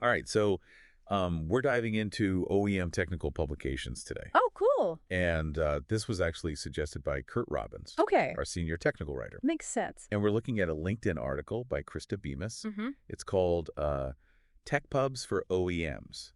All right, so we're diving into OEM technical publications today. Oh, cool. And this was actually suggested by Curt Robbins, Okay. our senior technical writer. Makes sense. And we're looking at a LinkedIn article by Christa Bemis. Mm-hmm. It's called Tech Pubs for OEMs,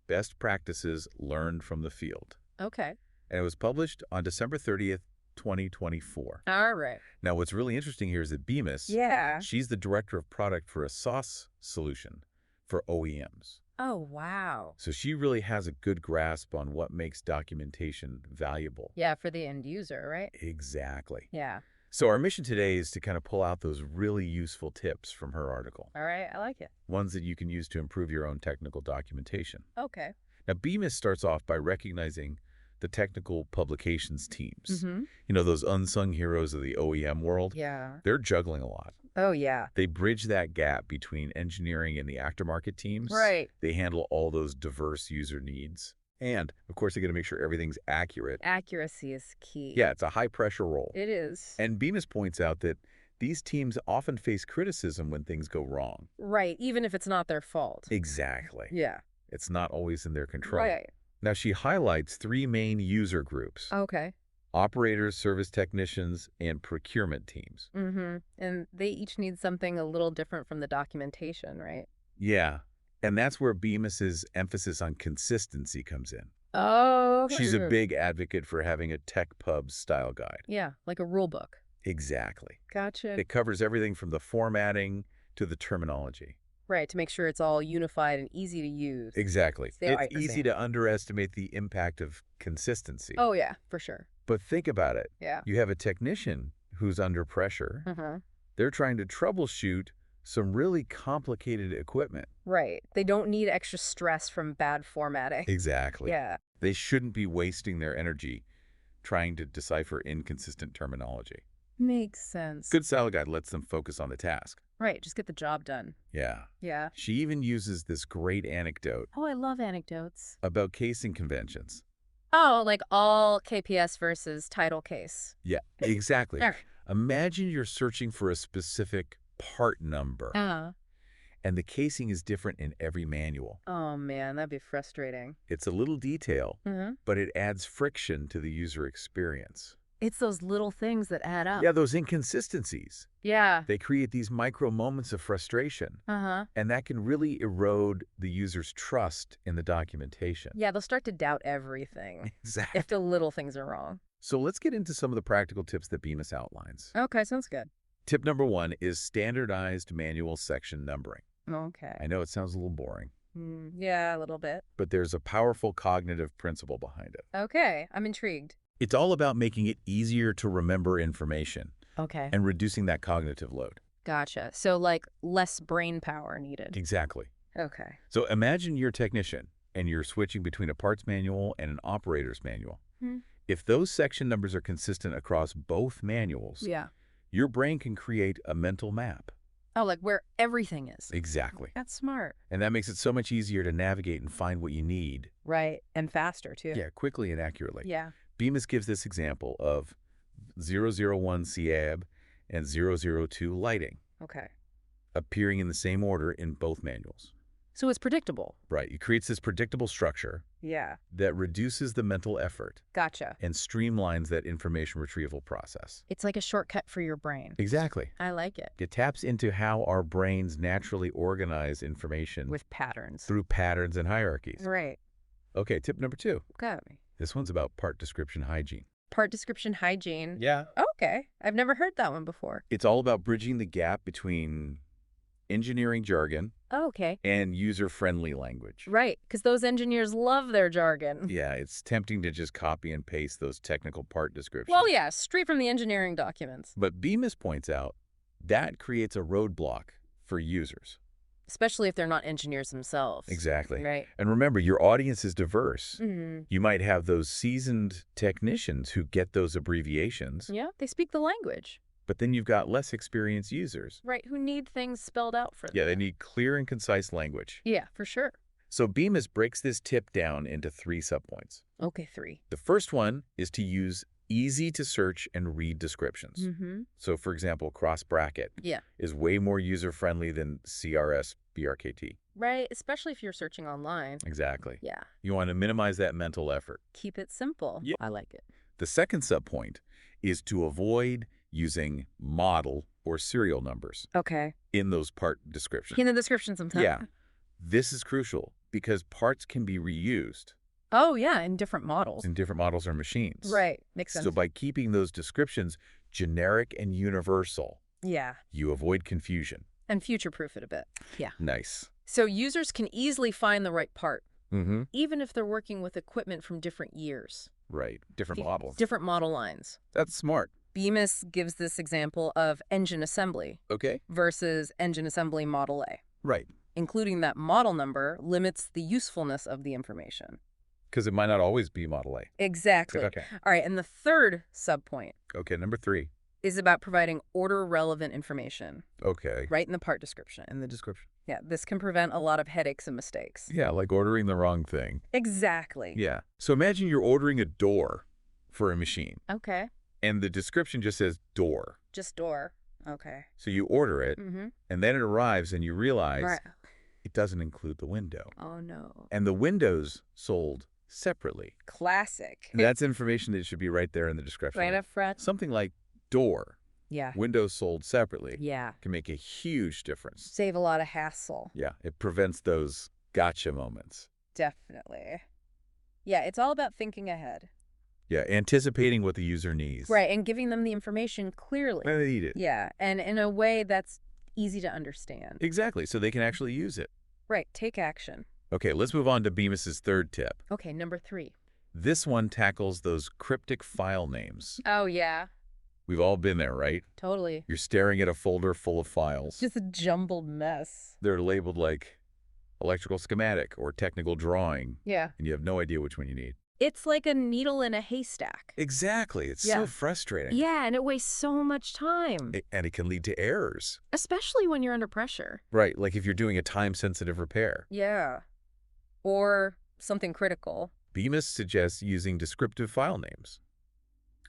Best Practices Learned from the Field. Okay. And it was published on December 30th, 2024. All right. Now, what's really interesting here is that Bemis, Yeah. she's the director of product for a SaaS solution for OEMs. Oh, wow. So she really has a good grasp on what makes documentation valuable. Yeah, for the end user, right? Exactly. Yeah. So our mission today is to kind of pull out those really useful tips from her article, All right. I like it. ones that you can use to improve your own technical documentation. Okay. Now, Bemis starts off by recognizing the technical publications teams. Mm-hmm. You know, those unsung heroes of the OEM world. Yeah. They're juggling a lot. Oh, yeah. They bridge that gap between engineering and the aftermarket teams. Right. They handle all those diverse user needs. And, of course, they got to make sure everything's accurate. Accuracy is key. Yeah, it's a high-pressure role. It is. And Bemis points out that these teams often face criticism when things go wrong. Right. Even if it's not their fault. Exactly. Yeah. It's not always in their control. Right. Now, she highlights three main user groups: Okay. operators, service technicians, and procurement teams. Mm-hmm. And they each need something a little different from the documentation, right? Yeah, and that's where Bemis's emphasis on consistency comes in. Oh. She's a big advocate for having a tech pub style guide. Yeah, like a rule book. Exactly. Gotcha. It covers everything from the formatting to the terminology. Right, to make sure it's all unified and easy to use. Exactly. Stay It's easy to underestimate the impact of consistency. Oh, yeah, for sure. But think about it. Yeah. You have a technician who's under pressure. Uh-huh. They're trying to troubleshoot some really complicated equipment. Right. They don't need extra stress from bad formatting. Exactly. Yeah. They shouldn't be wasting their energy trying to decipher inconsistent terminology. Makes sense. Good style guide lets them focus on the task. Right, just get the job done. Yeah. Yeah. She even uses this great anecdote Oh, I love anecdotes. about casing conventions. Oh, like all KPS versus title case. Yeah, exactly. Sure. Imagine you're searching for a specific part number, and the casing is different in every manual. Oh, man, that'd be frustrating. It's a little detail, Mm-hmm. but it adds friction to the user experience. It's those little things that add up. Yeah, those inconsistencies. Yeah. They create these micro moments of frustration, Uh-huh. and that can really erode the user's trust in the documentation. Yeah, they'll start to doubt everything Exactly. if the little things are wrong. So let's get into some of the practical tips that Bemis outlines. Okay, sounds good. Tip number 1 is standardized manual section numbering. Okay. I know it sounds a little boring, Yeah, a little bit. but there's a powerful cognitive principle behind it. Okay, I'm intrigued. It's all about making it easier to remember information Okay. and reducing that cognitive load. Gotcha. So, like, less brain power needed. Exactly. Okay. So imagine you're a technician and you're switching between a parts manual and an operator's manual. If those section numbers are consistent across both manuals, Yeah. your brain can create a mental map. Oh, like where everything is. Exactly. That's smart. And that makes it so much easier to navigate and find what you need. Right. And faster, too. Yeah, quickly and accurately. Yeah. Bemis gives this example of 001 CAB and 002 lighting Okay. appearing in the same order in both manuals. So it's predictable. Right. It creates this predictable structure Yeah. that reduces the mental effort Gotcha. and streamlines that information retrieval process. It's like a shortcut for your brain. Exactly. I like it. It taps into how our brains naturally organize information With patterns. through patterns and hierarchies. Right. Okay, tip number 2. Got me. This one's about part description hygiene. Part description hygiene. Yeah. Okay. I've never heard that one before. It's all about bridging the gap between engineering jargon Oh, okay. and user-friendly language. Right. Because those engineers love their jargon. Yeah, it's tempting to just copy and paste those technical part descriptions. Well, yeah, straight from the engineering documents. But Bemis points out that creates a roadblock for users. Especially if they're not engineers themselves. Exactly. Right. And remember, your audience is diverse. Mm-hmm. You might have those seasoned technicians who get those abbreviations, Yeah, they speak the language. but then you've got less experienced users. Right, who need things spelled out for them. Yeah, they need clear and concise language. Yeah, for sure. So Bemis breaks this tip down into 3 subpoints. Okay, 3. The first one is to use easy to search and read descriptions. Mm-hmm. So for example, cross bracket Yeah. is way more user-friendly than CRS BRKT. Right, especially if you're searching online. Exactly. Yeah. You want to minimize that mental effort. Keep it simple. Yeah. I like it. The second subpoint is to avoid using model or serial numbers Okay. in those part descriptions. In the description sometimes. Yeah. This is crucial because parts can be reused Oh, yeah, in different models. in different models or machines. Right. Makes sense. So by keeping those descriptions generic and universal, Yeah. you avoid confusion. And future-proof it a bit. Yeah. Nice. So users can easily find the right part, Mm-hmm. even if they're working with equipment from different years. Right. Different models. Different model lines. That's smart. Bemis gives this example of engine assembly Okay. versus engine assembly Model A. Right. Including that model number limits the usefulness of the information. Because it might not always be Model A. Exactly. Okay. All right, and the third subpoint Okay, number 3. is about providing order-relevant information Okay. right in the part description. In the description. Yeah, this can prevent a lot of headaches and mistakes. Yeah, like ordering the wrong thing. Exactly. Yeah. So imagine you're ordering a door for a machine, Okay. and the description just says door. Just door. Okay. So you order it, Mm-hmm. and then it arrives, and you realize Right. it doesn't include the window. Oh, no. And the window's sold separately. Classic. And that's information that should be right there in the description. Right up front. Something like door, Yeah. windows sold separately, Yeah. can make a huge difference. Save a lot of hassle. Yeah, it prevents those gotcha moments. Definitely. Yeah, it's all about thinking ahead. Yeah, anticipating what the user needs. Right, and giving them the information clearly. When they need it. Yeah, and in a way that's easy to understand. Exactly, so they can actually use it. Right, take action. Okay, let's move on to Bemis's third tip. Okay, number 3. This one tackles those cryptic file names. Oh, yeah. We've all been there, right? Totally. You're staring at a folder full of files. Just a jumbled mess. They're labeled like electrical schematic or technical drawing, Yeah. and you have no idea which one you need. It's like a needle in a haystack. Exactly. It's Yeah. so frustrating. Yeah, and it wastes so much time, And it can lead to errors. especially when you're under pressure. Right, like if you're doing a time-sensitive repair. Yeah. Or something critical. Bemis suggests using descriptive file names.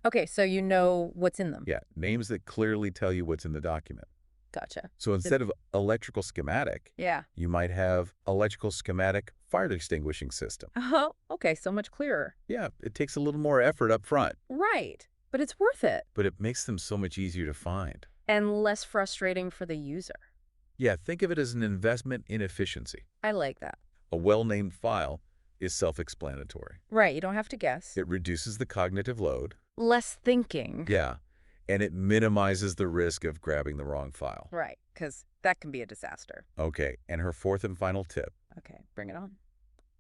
Okay, so you know what's in them. Yeah, names that clearly tell you what's in the document. Gotcha. So instead of electrical schematic, Yeah. you might have electrical schematic fire extinguishing system. Oh, okay, so much clearer. Yeah, it takes a little more effort up front, Right, but it's worth it. but it makes them so much easier to find. And less frustrating for the user. Yeah, think of it as an investment in efficiency. I like that. A well-named file is self-explanatory. Right, you don't have to guess. It reduces the cognitive load. Less thinking. Yeah, and it minimizes the risk of grabbing the wrong file. Right, because that can be a disaster. Okay, and her fourth and final tip. Okay, bring it on.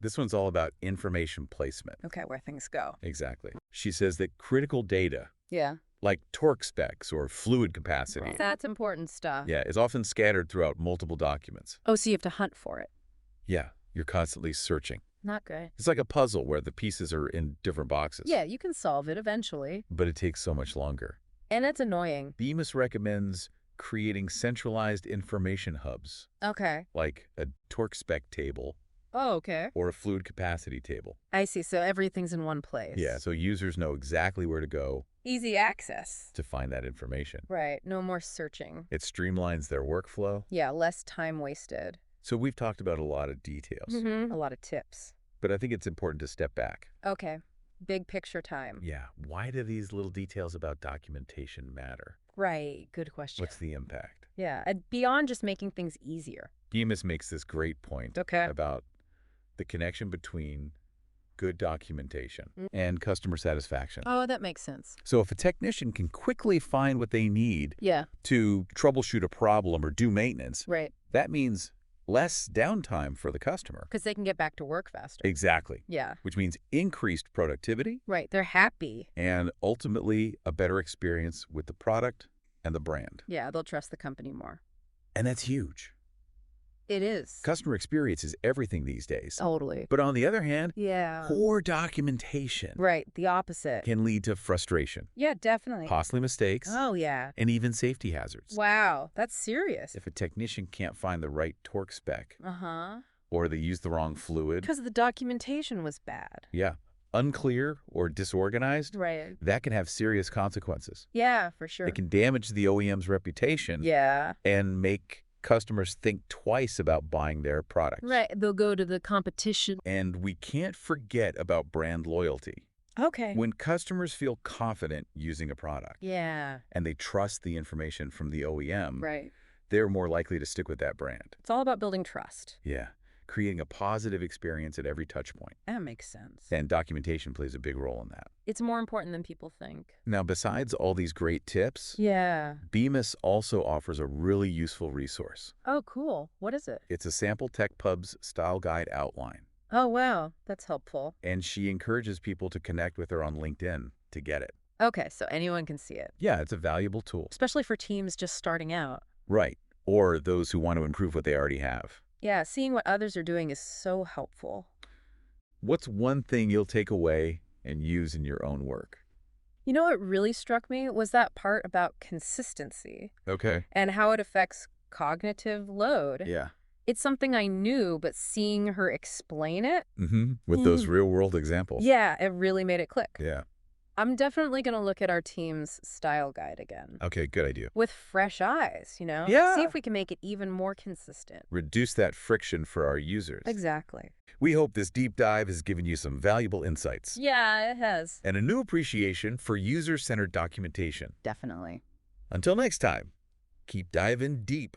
This one's all about information placement. Okay, where things go. Exactly. She says that critical data, Yeah. like torque specs or fluid capacity, That's important stuff. yeah, is often scattered throughout multiple documents. Oh, so you have to hunt for it. Yeah, you're constantly searching. Not good. It's like a puzzle where the pieces are in different boxes. Yeah, you can solve it eventually. But it takes so much longer. And it's annoying. Bemis recommends creating centralized information hubs, Okay. like a torque spec table Oh, okay. or a fluid capacity table. I see, so everything's in one place. Yeah, so users know exactly where to go Easy access. to find that information. Right, no more searching. It streamlines their workflow. Yeah, less time wasted. So we've talked about a lot of details, A lot of tips. but I think it's important to step back. Okay, big picture time. Yeah, why do these little details about documentation matter? Right, good question. What's the impact? Yeah, and beyond just making things easier. Bemis makes this great point Okay. about the connection between good documentation Mm. and customer satisfaction. Oh, that makes sense. So if a technician can quickly find what they need Yeah, to troubleshoot a problem or do maintenance, right, that means less downtime for the customer. because they can get back to work faster. Exactly. Yeah, Which means increased productivity right, they're happy. and ultimately a better experience with the product and the brand. Yeah, they'll trust the company more. And that's huge. It is. Customer experience is everything these days. Totally. But on the other hand, Yeah. poor documentation Right, the opposite. can lead to frustration, Yeah, definitely. costly mistakes, Oh, yeah. and even safety hazards. Wow, that's serious. If a technician can't find the right torque spec Uh-huh. or they use the wrong fluid, Because the documentation was bad. yeah, unclear or disorganized, Right. that can have serious consequences. Yeah, for sure. It can damage the OEM's reputation Yeah. and make customers think twice about buying their products. Right. They'll go to the competition. And we can't forget about brand loyalty. Okay. When customers feel confident using a product Yeah. and they trust the information from the OEM, Right. they're more likely to stick with that brand. It's all about building trust. Yeah, creating a positive experience at every touch point. That makes sense. And documentation plays a big role in that. It's more important than people think. Now, besides all these great tips, Yeah. Bemis also offers a really useful resource. Oh, cool. What is it? It's a sample Tech Pub's style guide outline. Oh, wow. That's helpful. And she encourages people to connect with her on LinkedIn to get it. Okay, so anyone can see it, Yeah, it's a valuable tool. especially for teams just starting out. Right. Or those who want to improve what they already have. Yeah, seeing what others are doing is so helpful. What's one thing you'll take away and use in your own work? You know what really struck me was that part about consistency Okay. and how it affects cognitive load. Yeah. It's something I knew, but seeing her explain it, With those real-world examples. yeah, it really made it click. Yeah. I'm definitely going to look at our team's style guide again. Okay, good idea. With fresh eyes, Yeah. See if we can make it even more consistent. Reduce that friction for our users. Exactly. We hope this deep dive has given you some valuable insights Yeah, it has. and a new appreciation for user-centered documentation. Definitely. Until next time, keep diving deep.